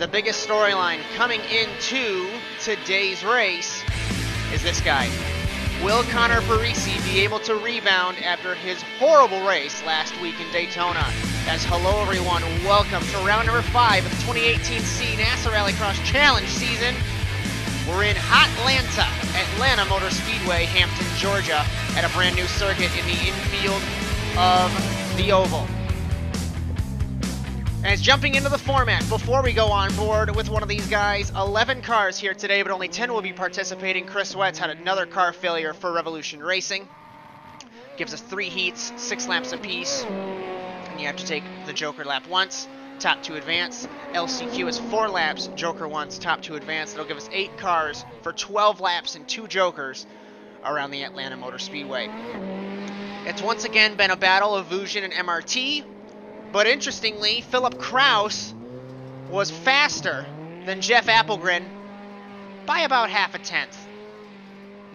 the biggest storyline coming into today's race is this guy. Will Connor Parise be able to rebound after his horrible race last week in Daytona? As hello everyone, welcome to round number 5 of the 2018 NASA RallyCross Challenge season. We're in Hotlanta, Atlanta Motor Speedway, Hampton, Georgia, at a brand new circuit in the infield of the Oval. And it's jumping into the format. Before we go on board with one of these guys, 11 cars here today, but only 10 will be participating. Chris Wett's had another car failure for Revolution Racing. Gives us 3 heats, 6 laps apiece. And you have to take the Joker lap once, top 2 advance. LCQ is 4 laps, Joker once, top 2 advance. That'll give us 8 cars for 12 laps and 2 Jokers around the Atlanta Motor Speedway. It's once again been a battle of Vuzion and MRT. But interestingly, Philip Kraus was faster than Jeff Appelgren by about half a tenth.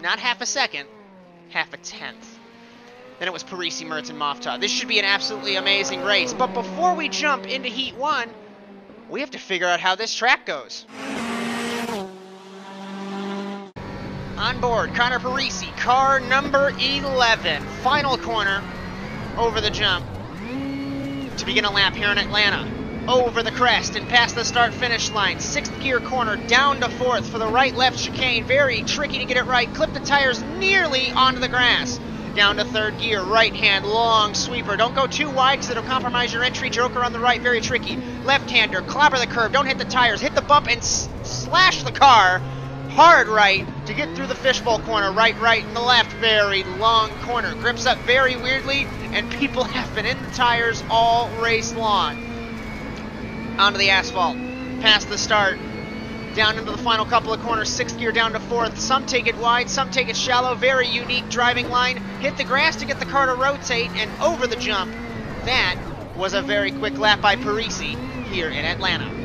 Not half a second, half a tenth. Then it was Parise, Mertz, and Moftah. This should be an absolutely amazing race. But before we jump into Heat 1, we have to figure out how this track goes. On board, Connor Parise, car number 11. Final corner over the jump to begin a lap here in Atlanta. Over the crest and past the start-finish line. 6th gear corner down to 4th for the right-left chicane. Very tricky to get it right. Clip the tires nearly onto the grass. Down to 3rd gear, right-hand, long sweeper. Don't go too wide because it'll compromise your entry. Joker on the right, very tricky. Left-hander, clobber the curb. Don't hit the tires. Hit the bump and slash the car hard right to get through the fishbowl corner. Right, and the left. Very long corner. Grips up very weirdly, and people have been in the tires all race long. Onto the asphalt. Past the start. Down into the final couple of corners. 6th gear down to 4th. Some take it wide, some take it shallow. Very unique driving line. Hit the grass to get the car to rotate, and over the jump. That was a very quick lap by Parise here in Atlanta.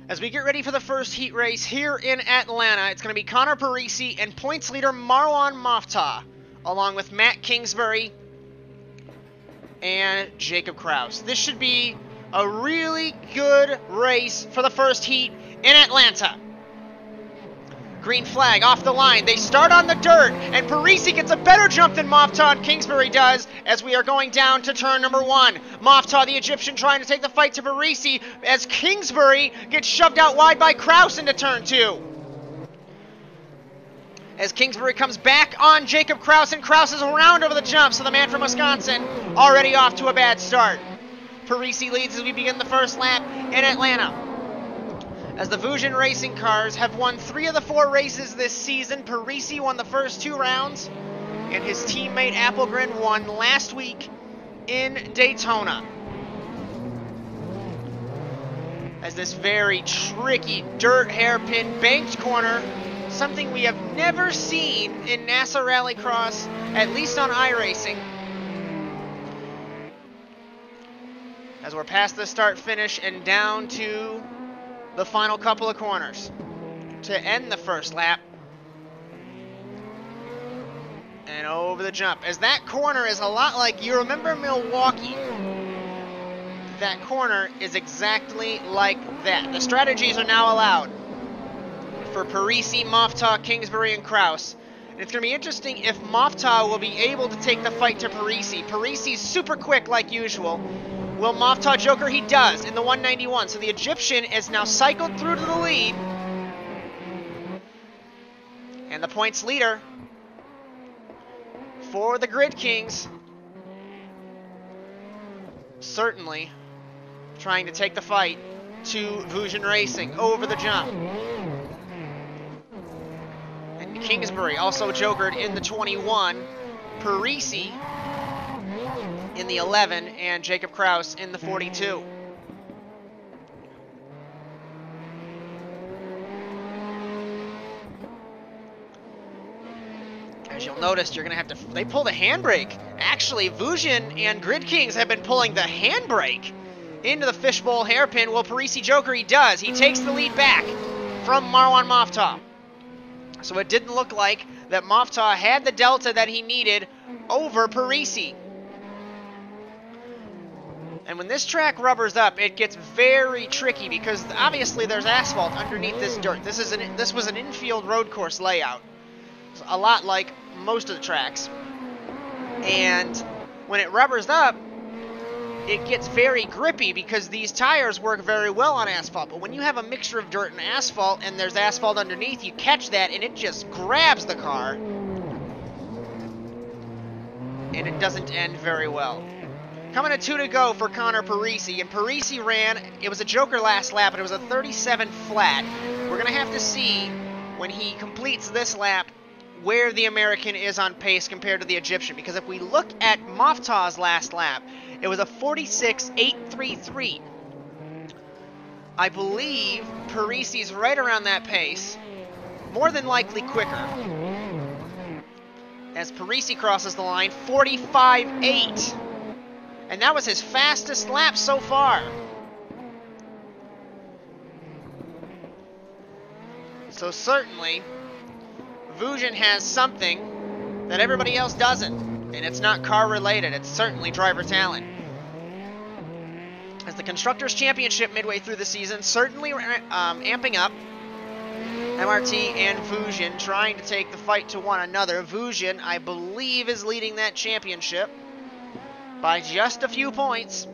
As we get ready for the first heat race here in Atlanta, it's going to be Connor Parise and points leader Marwan Moftah, along with Matt Kingsbury and Jacob Kraus. This should be a really good race for the first heat in Atlanta. Green flag off the line. They start on the dirt, and Parise gets a better jump than Moftah and Kingsbury does as we are going down to turn number 1. Moftah, the Egyptian, trying to take the fight to Parise as Kingsbury gets shoved out wide by Kraus into turn 2. As Kingsbury comes back on Jacob Kraus, and Kraus is around over the jump, so the man from Wisconsin already off to a bad start. Parise leads as we begin the first lap in Atlanta. As the Vuzion racing cars have won 3 of the 4 races this season, Parise won the first 2 rounds, and his teammate Appelgren won last week in Daytona. As this very tricky dirt hairpin banked corner, something we have never seen in NASA RallyCross, at least on iRacing. As we're past the start-finish and down to the final couple of corners to end the first lap. And over the jump. As that corner is a lot like, you remember Milwaukee? That corner is exactly like that. The strategies are now allowed for Parise, Moftah, Kingsbury, and Kraus. And it's going to be interesting if Moftah will be able to take the fight to Parise. Parise's super quick like usual. Will Moftah Joker? He does in the 191. So the Egyptian is now cycled through to the lead. And the points leader for the Grid Kings, certainly trying to take the fight to Vuzion Racing over the jump. And Kingsbury also jokered in the 21. Parise in the 11, and Jacob Kraus in the 42. As you'll notice, you're going to have to... They pulled a handbrake. Actually, Vuzion and Grid Kings have been pulling the handbrake into the fishbowl hairpin. Will Parise Joker? He does. He takes the lead back from Marwan Moftah. So it didn't look like that Moftah had the delta that he needed over Parise. And when this track rubbers up, it gets very tricky because obviously there's asphalt underneath this dirt. This was an infield road course layout, a lot like most of the tracks. And when it rubbers up, it gets very grippy because these tires work very well on asphalt. But when you have a mixture of dirt and asphalt and there's asphalt underneath, you catch that and it just grabs the car. And it doesn't end very well. Coming to 2 to go for Connor Parise. And Parise ran, it was a joker last lap, but it was a 37 flat. We're going to have to see when he completes this lap where the American is on pace compared to the Egyptian. Because if we look at Moftah's last lap, it was a 46.833. I believe Parise's right around that pace, more than likely quicker. As Parise crosses the line, 45.8. And that was his fastest lap so far. So certainly, Vuzion has something that everybody else doesn't. And it's not car related, it's certainly driver talent. As the Constructors' Championship midway through the season, certainly amping up. MRT and Vuzion trying to take the fight to one another. Vuzion, I believe, is leading that championship by just a few points.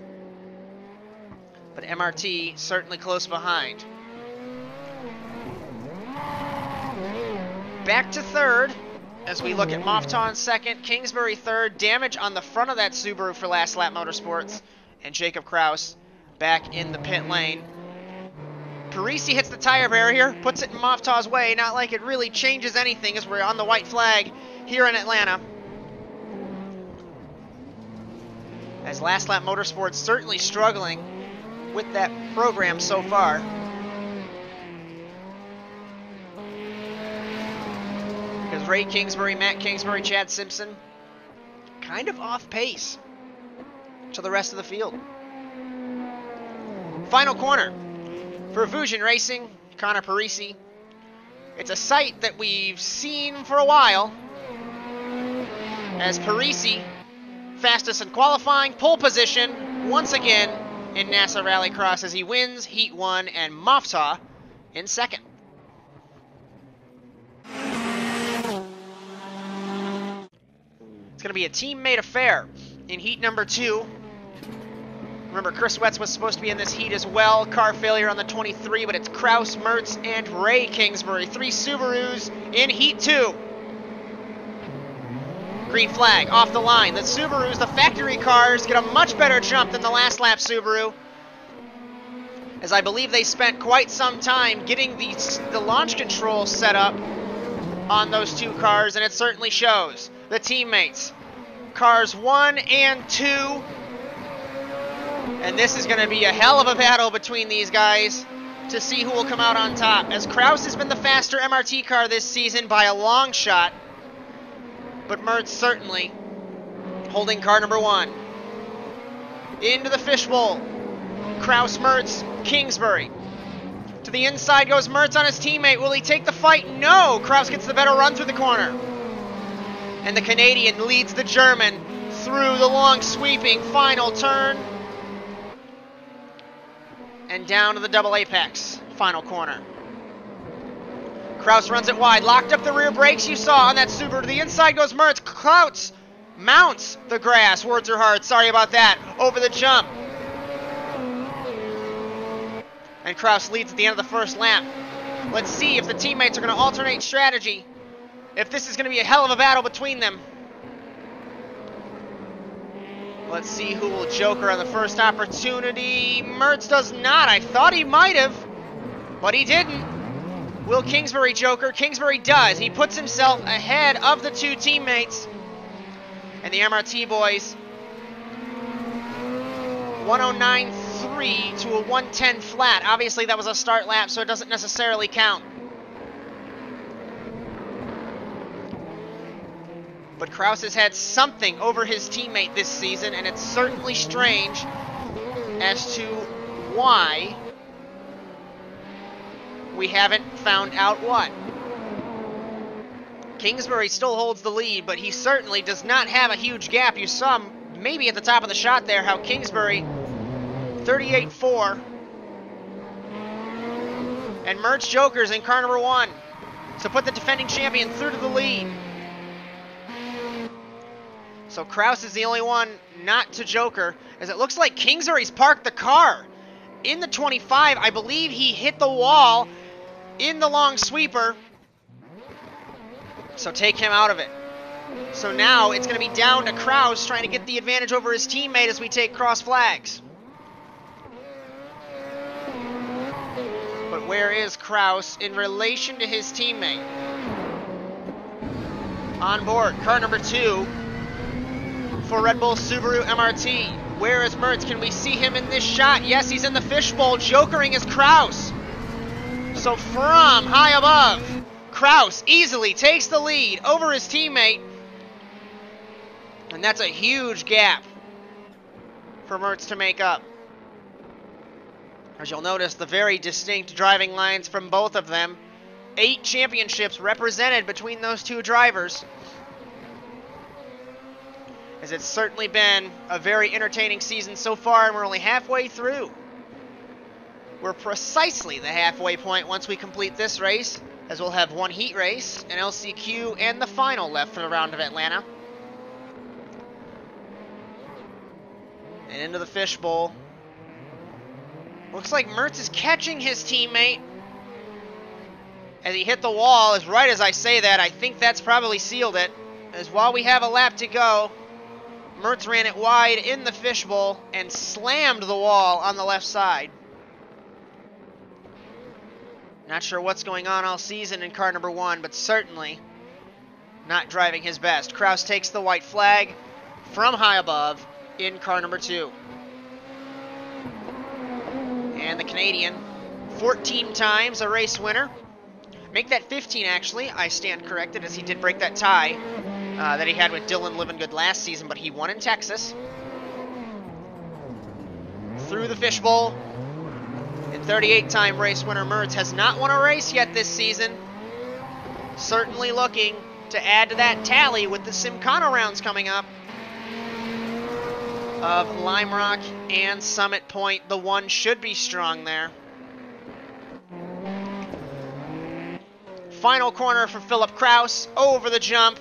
But MRT certainly close behind. Back to third. As we look at Moftah in second, Kingsbury third, damage on the front of that Subaru for Last Lap Motorsports, and Jacob Kraus back in the pit lane. Parise hits the tire barrier, puts it in Moftah's way, not like it really changes anything as we're on the white flag here in Atlanta. As Last Lap Motorsports certainly struggling with that program so far. Because Ray Kingsbury, Matt Kingsbury, Chad Simpson, kind of off pace to the rest of the field. Final corner for Vuzion Racing, Connor Parise. It's a sight that we've seen for a while, as Parise, fastest in qualifying, pole position once again in NASA Rallycross as he wins Heat 1, and Moftah in second. It's going to be a teammate affair in heat number 2. Remember, Chris Wetz was supposed to be in this heat as well. Car failure on the 23, but it's Kraus, Mertz, and Ray Kingsbury. 3 Subarus in heat 2. Green flag, off the line. The Subarus, the factory cars, get a much better jump than the last lap Subaru, as I believe they spent quite some time getting the launch control set up on those 2 cars, and it certainly shows. The teammates, cars 1 and 2, and this is going to be a hell of a battle between these guys to see who will come out on top, as Kraus has been the faster MRT car this season by a long shot, but Mertz certainly holding car number 1. Into the fishbowl, Kraus, Mertz, Kingsbury. To the inside goes Mertz on his teammate. Will he take the fight? No! Kraus gets the better run through the corner. And the Canadian leads the German through the long sweeping final turn. And down to the double apex, final corner. Kraus runs it wide, locked up the rear brakes you saw on that Subaru. To the inside goes Mertz. Kraus mounts the grass. Words are hard, sorry about that. Over the jump. And Kraus leads at the end of the first lap. Let's see if the teammates are going to alternate strategy. If this is going to be a hell of a battle between them. Let's see who will joker on the first opportunity. Mertz does not. I thought he might have, but he didn't. Will Kingsbury joker? Kingsbury does. He puts himself ahead of the 2 teammates. And the MRT boys, 109.3 to a 110 flat. Obviously that was a start lap, so it doesn't necessarily count. But Kraus has had something over his teammate this season, and it's certainly strange as to why we haven't found out what. Kingsbury still holds the lead, but he certainly does not have a huge gap. You saw maybe at the top of the shot there how Kingsbury 38-4. And Mertz jokers in car number 1. So put the defending champion through to the lead. So Kraus is the only one not to joker, as it looks like Kingsbury's parked the car in the 25. I believe he hit the wall in the long sweeper. So take him out of it. So now it's going to be down to Kraus trying to get the advantage over his teammate as we take cross flags. But where is Kraus in relation to his teammate? On board, car number 2 for Red Bull Subaru MRT. Where is Mertz? Can we see him in this shot? Yes, he's in the fishbowl. Jokering is Kraus. So from high above, Kraus easily takes the lead over his teammate. And that's a huge gap for Mertz to make up. As you'll notice, the very distinct driving lines from both of them. 8 championships represented between those two drivers. As it's certainly been a very entertaining season so far, and we're only halfway through. We're precisely the halfway point once we complete this race, as we'll have one heat race, an LCQ, and the final left for the round of Atlanta. And into the fishbowl. Looks like Mertz is catching his teammate as he hit the wall. As right as I say that, I think that's probably sealed it. As while we have a lap to go, Mertz ran it wide in the fishbowl and slammed the wall on the left side. Not sure what's going on all season in car number 1, but certainly not driving his best. Kraus takes the white flag from high above in car number 2. And the Canadian, 14 times a race winner. Make that 15, actually. I stand corrected, as he did break that tie that he had with Dylan Livingood last season, but he won in Texas. Through the fishbowl. And 38-time race winner Mertz has not won a race yet this season. Certainly looking to add to that tally with the Simcano rounds coming up of Lime Rock and Summit Point. The 1 should be strong there. Final corner for Philip Kraus over the jump.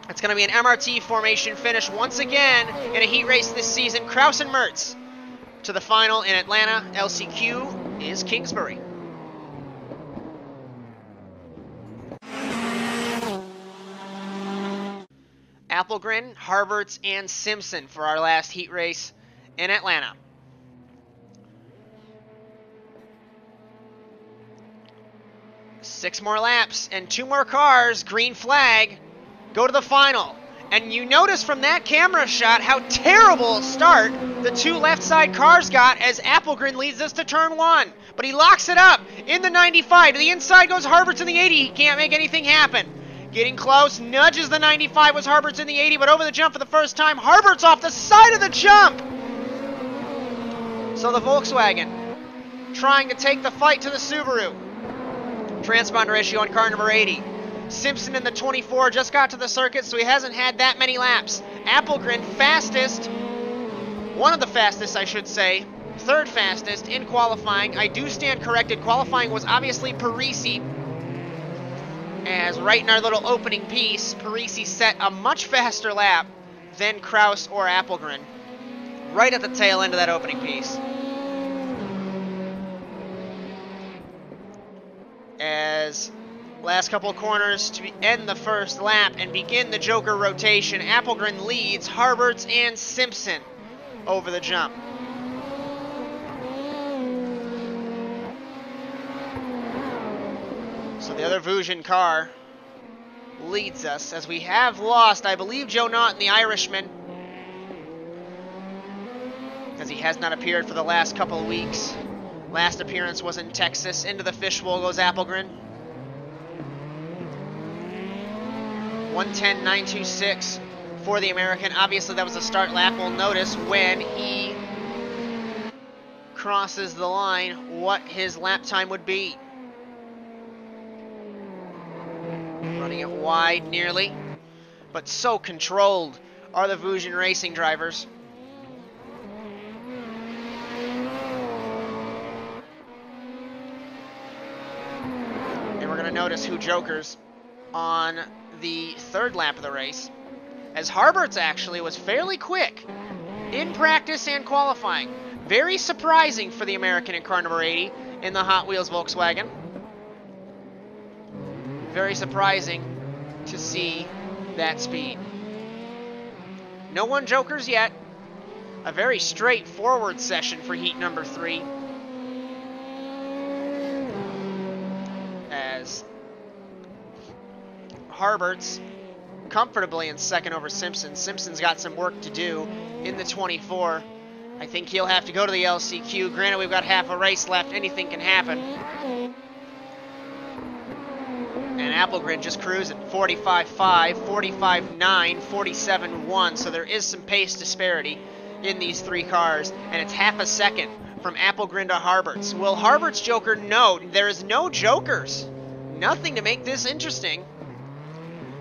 It's going to be an MRT formation finish once again in a heat race this season. Kraus and Mertz to the final in Atlanta. LCQ is Kingsbury. Applegren, Harberts, and Simpson for our last heat race in Atlanta. Six more laps and 2 more cars, green flag, go to the final. And you notice from that camera shot how terrible a start the 2 left side cars got as Applegren leads us to turn 1. But he locks it up in the 95. To the inside goes Harberts in the 80. He can't make anything happen. Getting close, nudges the 95, was Harberts in the 80, but over the jump for the first time. Harberts off the side of the jump! So the Volkswagen trying to take the fight to the Subaru. Transponder issue on car number 80. Simpson in the 24 just got to the circuit, so he hasn't had that many laps. Applegren fastest, one of the fastest I should say, 3rd fastest in qualifying. I do stand corrected, qualifying was obviously Parise. As right in our little opening piece, Parise set a much faster lap than Kraus or Applegren. Right at the tail end of that opening piece. As last couple of corners to end the first lap and begin the Joker rotation, Applegren leads Harberts and Simpson over the jump. So the other Vuzion car leads us, as we have lost, I believe, Joe Naughton, the Irishman, because he has not appeared for the last couple of weeks. Last appearance was in Texas. Into the fishbowl goes Applegren. 1:10.926 for the American. Obviously, that was a start lap. We'll notice when he crosses the line what his lap time would be. Running it wide nearly, but so controlled are the Vuzion racing drivers. to notice who jokers on the third lap of the race, as Harberts actually was fairly quick in practice and qualifying. Very surprising for the American in car number 80 in the Hot Wheels Volkswagen. Very surprising to see that speed. No one jokers yet. A very straightforward session for heat number 3. As Harberts comfortably in second over Simpson. Simpson's got some work to do in the 24. I think he'll have to go to the LCQ. Granted, we've got half a race left. Anything can happen. And Applegren just cruising. 45.5, 45.9, 47.1. So there is some pace disparity in these three cars. And it's half a second from Applegren to Harberts. Will Harberts joker? No. There is no jokers. Nothing to make this interesting.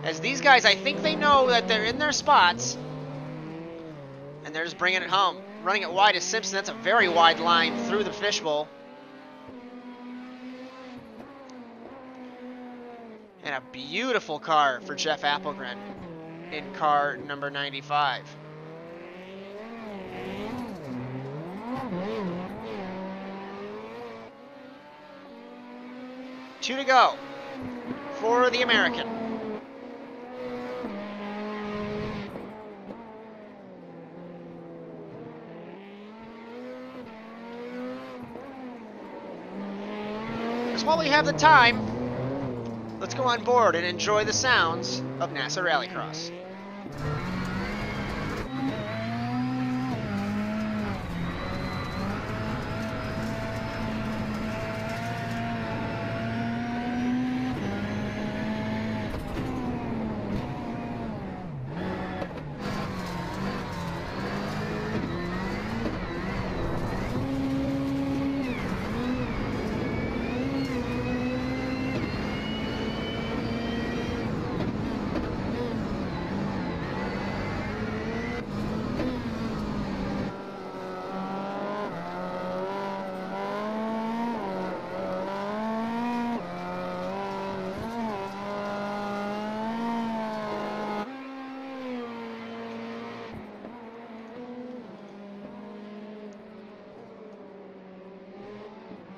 As these guys, I think they know that they're in their spots. And they're just bringing it home. Running it wide is Simpson. That's a very wide line through the fishbowl. And a beautiful car for Jeff Applegren in car number 95. Two to go for the American. While we have the time, let's go on board and enjoy the sounds of NASA Rallycross.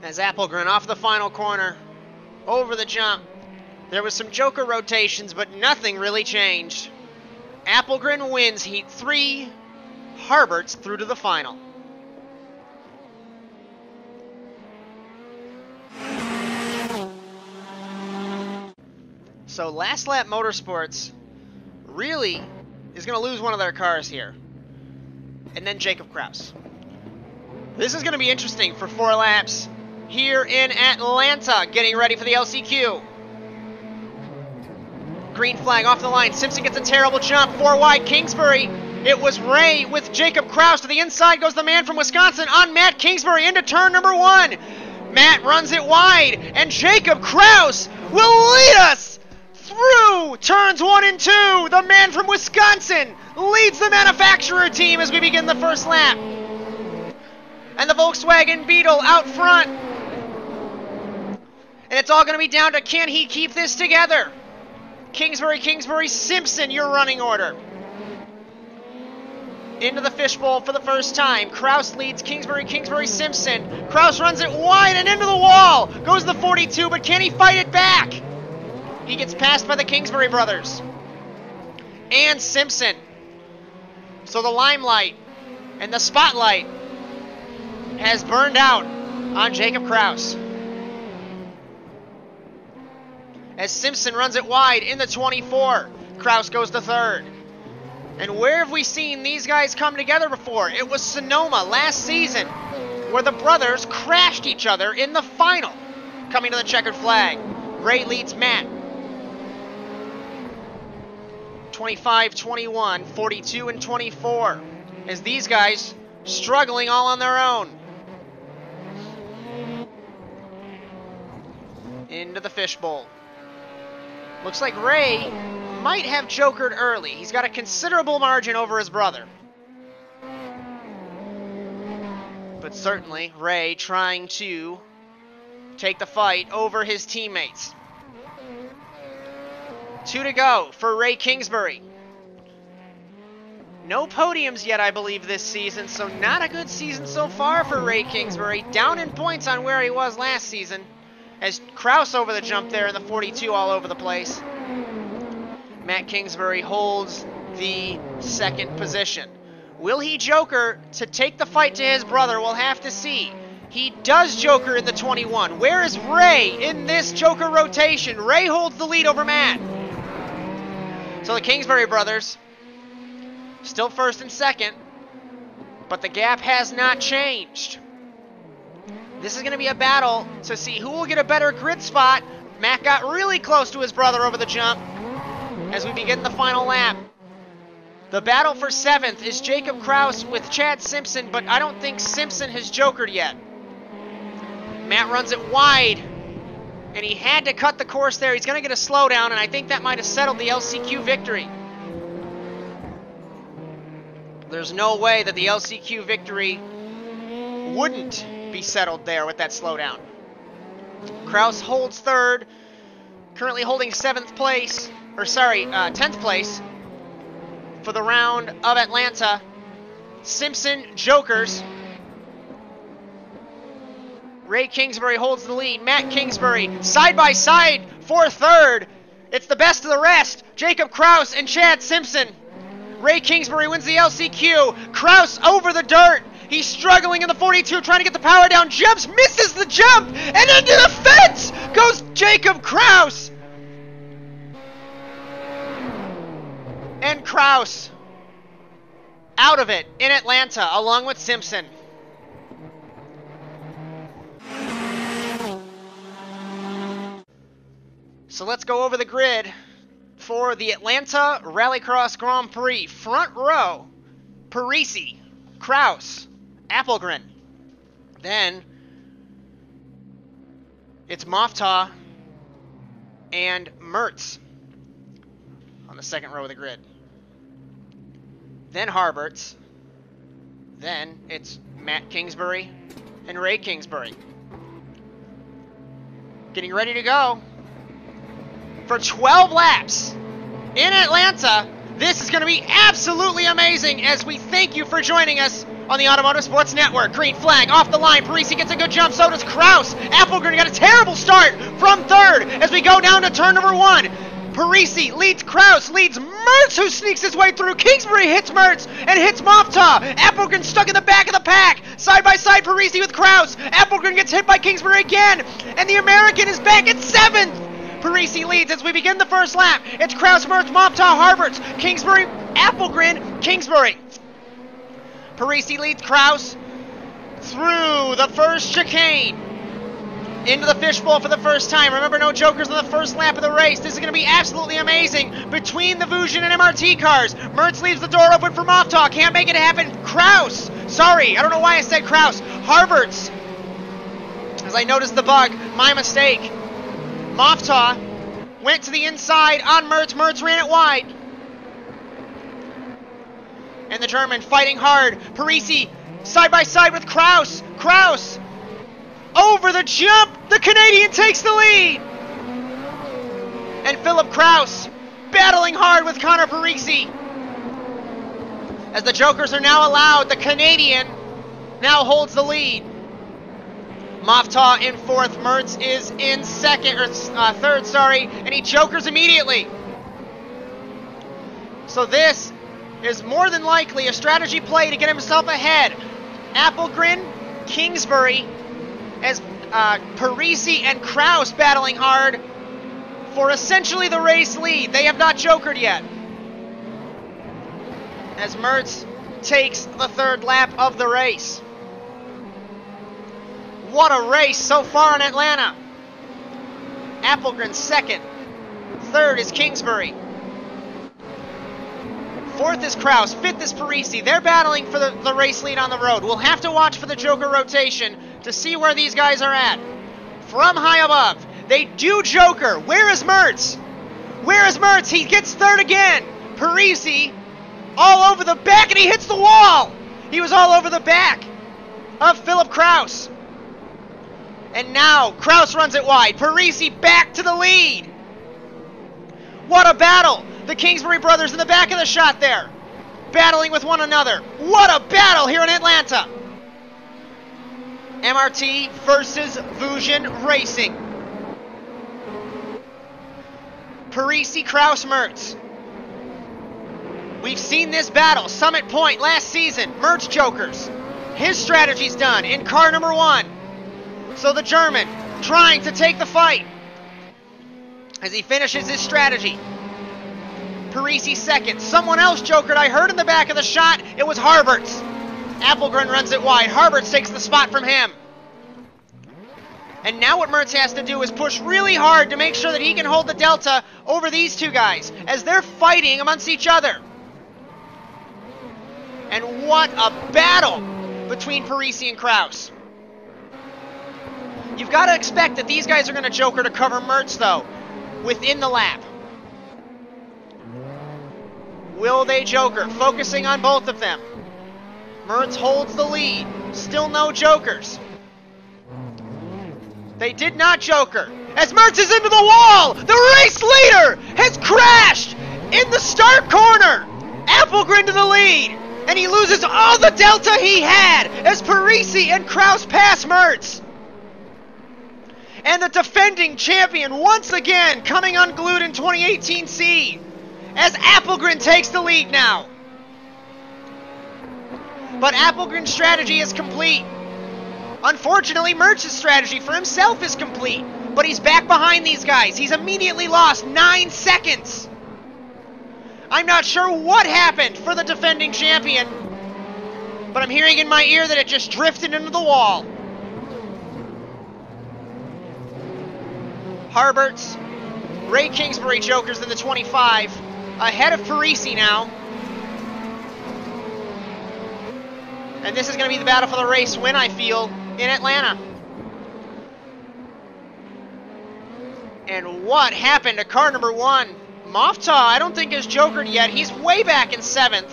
As Applegren off the final corner, over the jump. There was some joker rotations, but nothing really changed. Applegren wins heat 3, Harberts through to the final. So Last Lap Motorsports really is going to lose one of their cars here. And then Jacob Kraus. This is going to be interesting for 4 laps here in Atlanta, getting ready for the LCQ. Green flag off the line. Simpson gets a terrible jump. 4 wide, Kingsbury. It was Ray with Jacob Kraus. To the inside goes the man from Wisconsin on Matt Kingsbury into turn number 1. Matt runs it wide, and Jacob Kraus will lead us through turns 1 and 2. The man from Wisconsin leads the manufacturer team as we begin the first lap. And the Volkswagen Beetle out front. And it's all going to be down to, can he keep this together? Kingsbury, Simpson, your running order. Into the fishbowl for the first time. Kraus leads Kingsbury, Simpson. Kraus runs it wide and into the wall. Goes the 42, but can he fight it back? He gets passed by the Kingsbury brothers. And Simpson. So the limelight and the spotlight has burned out on Jacob Kraus. As Simpson runs it wide in the 24. Kraus goes to third. And where have we seen these guys come together before? It was Sonoma last season, where the brothers crashed each other in the final. Coming to the checkered flag. Ray leads Matt. 25, 21, 42, and 24. As these guys struggling all on their own. Into the fishbowl. Looks like Ray might have jokered early. He's got a considerable margin over his brother. But certainly, Ray trying to take the fight over his teammates. 2 to go for Ray Kingsbury. No podiums yet, I believe, this season, so not a good season so far for Ray Kingsbury. Down in points on where he was last season, as Kraus over the jump there in the 42 all over the place. Matt Kingsbury holds the 2nd position. Will he joker to take the fight to his brother? We'll have to see. He does joker in the 21. Where is Ray in this joker rotation? Ray holds the lead over Matt. So the Kingsbury brothers, still 1st and 2nd, but the gap has not changed. This is going to be a battle to see who will get a better grid spot. Matt got really close to his brother over the jump as we begin the final lap. The battle for 7th is Jacob Kraus with Chad Simpson, but I don't think Simpson has jokered yet. Matt runs it wide, and he had to cut the course there. He's going to get a slowdown, and I think that might have settled the LCQ victory. There's no way that the LCQ victory wouldn't be settled there with that slowdown. Kraus holds 3rd, currently holding 10th place for the round of Atlanta. Simpson jokers. Ray Kingsbury holds the lead. Matt Kingsbury side by side for 3rd. It's the best of the rest. Jacob Kraus and Chad Simpson. Ray Kingsbury wins the LCQ. Kraus over the dirt. He's struggling in the 42, trying to get the power down. Jumps, misses the jump, and into the fence goes Jacob Kraus. And Kraus out of it in Atlanta, along with Simpson. So let's go over the grid for the Atlanta RallyCross Grand Prix. Front row, Parise, Kraus, Appelgren. Then it's Moftah and Mertz on the 2nd row of the grid. Then Harberts. Then it's Matt Kingsbury and Ray Kingsbury. Getting ready to go for 12 laps in Atlanta. This is going to be absolutely amazing as we thank you for joining us on the Automotive Sports Network. Green flag off the line. Parise gets a good jump. So does Kraus. Appelgren got a terrible start from 3rd as we go down to turn number 1. Parise leads Kraus, leads Mertz, who sneaks his way through. Kingsbury hits Mertz and hits Moftah. Appelgren stuck in the back of the pack. Side by side, Parise with Kraus. Appelgren gets hit by Kingsbury again, and the American is back at 7th. Parise leads as we begin the 1st lap. It's Kraus, Mertz, Moftah, Harberts, Kingsbury, Appelgren, Kingsbury. Parise leads Kraus through the 1st chicane. Into the fishbowl for the 1st time. Remember, no jokers on the 1st lap of the race. This is going to be absolutely amazing between the Vuzion and MRT cars. Mertz leaves the door open for Moftah. Can't make it happen. Kraus. Sorry, I don't know why I said Kraus. Harberts. As I noticed the bug. My mistake. Moftah went to the inside on Mertz. Mertz ran it wide. And the German fighting hard. Parise side by side with Kraus. Kraus over the jump. The Canadian takes the lead. And Philip Kraus battling hard with Connor Parise. As the jokers are now allowed, the Canadian now holds the lead. Moftah in 4th. Mertz is in 3rd, sorry, and he jokers immediately. So this is more than likely a strategy play to get himself ahead. Appelgren, Kingsbury, as Parise and Kraus battling hard for essentially the race lead. They have not jokered yet. As Mertz takes the 3rd lap of the race. What a race so far in Atlanta. Appelgren 2nd. 3rd is Kingsbury. 4th is Kraus. 5th is Parise. They're battling for the race lead on the road. We'll have to watch for the joker rotation to see where these guys are at. From high above, they do joker. Where is Mertz? Where is Mertz? He gets 3rd again. Parise all over the back, and he hits the wall. He was all over the back of Philip Kraus. And now Kraus runs it wide. Parise back to the lead. What a battle! The Kingsbury brothers in the back of the shot there, battling with one another. What a battle here in Atlanta! MRT versus Vuzion Racing. Parise, Kraus, Mertz. We've seen this battle, Summit Point last season, Mertz Jokers. His strategy's done in car number 1. So the German trying to take the fight as he finishes his strategy. Parise second. Someone else jokered I heard in the back of the shot. It was Harberts. Appelgren runs it wide. Harberts takes the spot from him. And now what Mertz has to do is push really hard to make sure that he can hold the delta over these two guys as they're fighting amongst each other. And what a battle between Parise and Kraus. You've got to expect that these guys are going to joker to cover Mertz, though, within the lap. Will they joker? Focusing on both of them. Mertz holds the lead. Still no jokers. They did not joker. As Mertz is into the wall, the race leader has crashed in the start corner. Appelgren to the lead. And he loses all the delta he had as Parise and Kraus pass Mertz. And the defending champion once again coming unglued in 2018C as Appelgren takes the lead now. But Appelgren's strategy is complete. Unfortunately, Mertz's strategy for himself is complete, but he's back behind these guys. He's immediately lost 9 seconds. I'm not sure what happened for the defending champion, but I'm hearing in my ear that it just drifted into the wall. Harberts, Ray Kingsbury jokers in the 25, ahead of Parise now. And this is going to be the battle for the race win, I feel, in Atlanta. And what happened to car number 1? Moftah, I don't think is jokered yet. He's way back in 7th.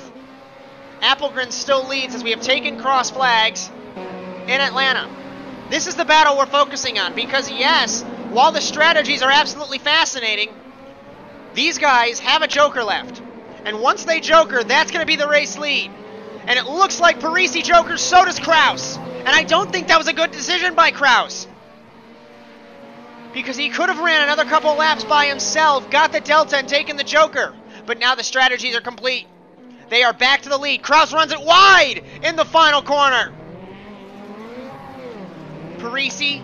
Appelgren still leads as we have taken cross flags in Atlanta. This is the battle we're focusing on because, yes, while the strategies are absolutely fascinating, these guys have a joker left. And once they joker, that's going to be the race lead. And it looks like Parise jokers, so does Kraus. And I don't think that was a good decision by Kraus, because he could have ran another couple laps by himself, got the delta, and taken the joker. But now the strategies are complete. They are back to the lead. Kraus runs it wide in the final corner. Parise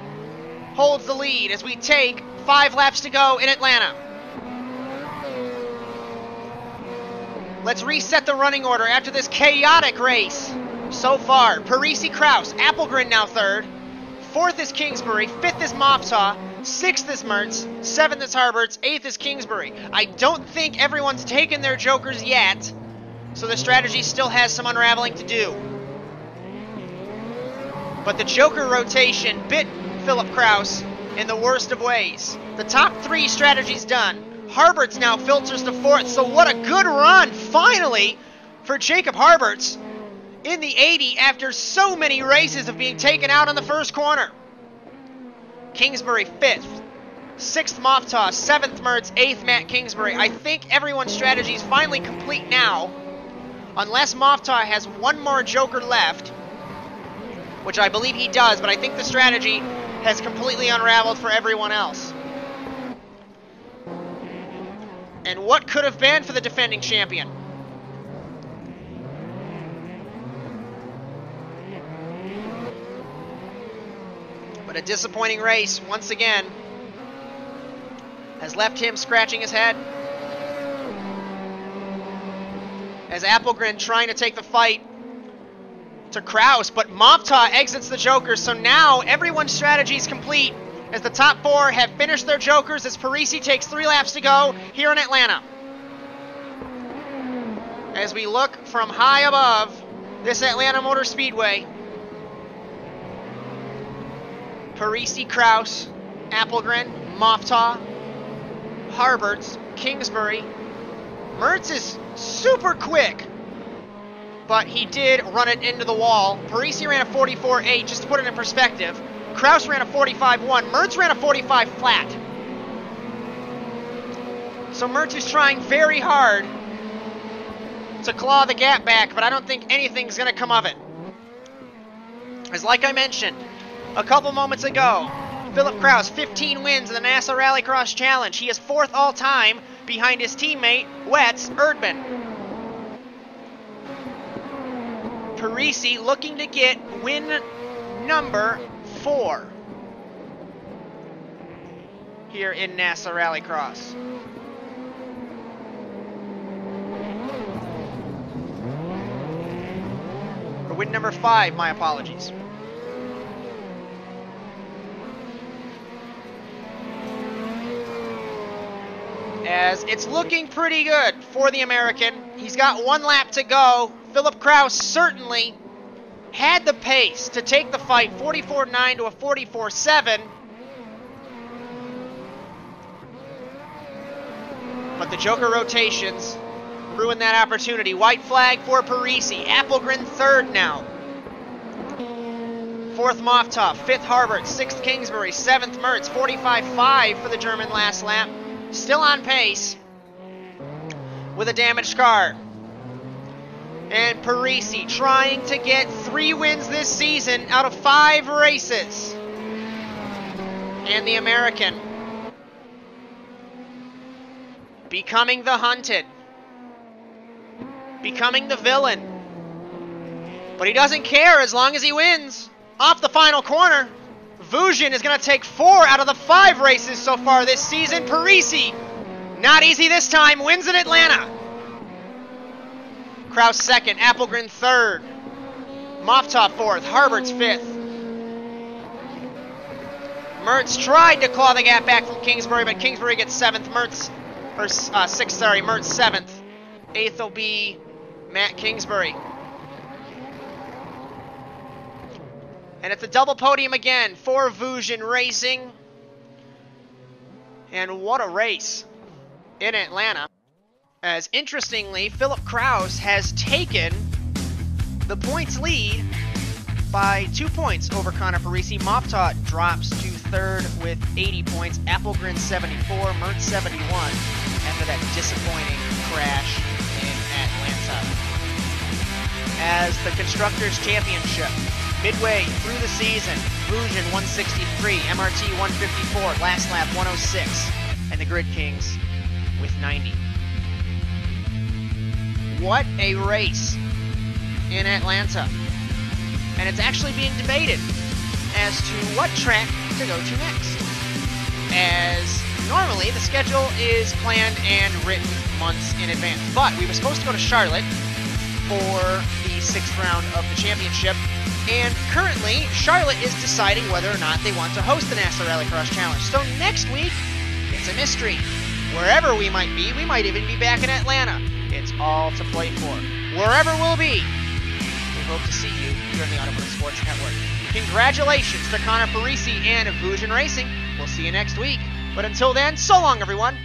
holds the lead as we take 5 laps to go in Atlanta. Let's reset the running order after this chaotic race. So far, Parise, Kraus, Appelgren now 3rd. 4th is Kingsbury, 5th is Moftah, 6th is Mertz, 7th is Harberts, 8th is Kingsbury. I don't think everyone's taken their jokers yet, so the strategy still has some unraveling to do. But the joker rotation bit Philip Kraus in the worst of ways. The top 3 strategies done. Harberts now filters to 4th, so what a good run, finally, for Jacob Harberts in the 80 after so many races of being taken out on the first corner. Kingsbury 5th, 6th Moftah, 7th Mertz, 8th Matt Kingsbury. I think everyone's strategy is finally complete now, unless Moftah has one more joker left, which I believe he does, but I think the strategy has completely unraveled for everyone else. And what could have been for the defending champion? But a disappointing race, once again, has left him scratching his head. As Appelgren trying to take the fight to Kraus, but Moftah exits the joker, so now everyone's strategy is complete as the top 4 have finished their jokers as Parise takes 3 laps to go here in Atlanta. As we look from high above this Atlanta Motor Speedway, Parise, Kraus, Appelgren, Moftah, Harberts, Kingsbury. Mertz is super quick, but he did run it into the wall. Parise ran a 44.8, just to put it in perspective. Kraus ran a 45.1. Mertz ran a 45 flat. So Mertz is trying very hard to claw the gap back, but I don't think anything's going to come of it. As like I mentioned a couple moments ago, Philip Kraus, 15 wins in the NASA RallyCross Challenge. He is 4th all-time behind his teammate, Wets Erdman. Parise looking to get win number 4 here in NASA RallyCross. Or win number 5, my apologies. As it's looking pretty good for the American. He's got 1 lap to go. Philip Kraus certainly had the pace to take the fight, 44.9 to a 44.7. But the Joker rotations ruined that opportunity. White flag for Parise. Appelgren 3rd now. 4th Moftah, 5th Harbert, 6th Kingsbury, 7th Mertz, 45.5 for the German last lap. Still on pace with a damaged car. And Parise trying to get 3 wins this season out of 5 races. And the American becoming the hunted. Becoming the villain. But he doesn't care as long as he wins. Off the final corner, Vuzion is going to take 4 out of the 5 races so far this season. Parise, not easy this time, wins in Atlanta. Kraus 2nd, Appelgren 3rd, Moftah 4th, Harbert's 5th. Mertz tried to claw the gap back from Kingsbury, but Kingsbury gets 7th, Mertz 7th. 8th will be Matt Kingsbury. And it's a double podium again for Vuzion Racing. And what a race in Atlanta. As interestingly, Philip Kraus has taken the points lead by 2 points over Connor Parise. Moftah drops to 3rd with 80 points. Appelgren 74, Mertz 71 after that disappointing crash in Atlanta. As the Constructors' Championship, midway through the season, Vuzion 163, MRT 154, last lap 106, and the Grid Kings with 90. What a race in Atlanta. And it's actually being debated as to what track to go to next. As normally the schedule is planned and written months in advance. But we were supposed to go to Charlotte for the 6th round of the championship. And currently, Charlotte is deciding whether or not they want to host the NASA RallyCross Challenge. So next week, it's a mystery. Wherever we might be, we might even be back in Atlanta. It's all to play for. Wherever we'll be, we hope to see you here on the Automotive Sports Network. Congratulations to Connor Parise and Vuzion Racing. We'll see you next week. But until then, so long, everyone.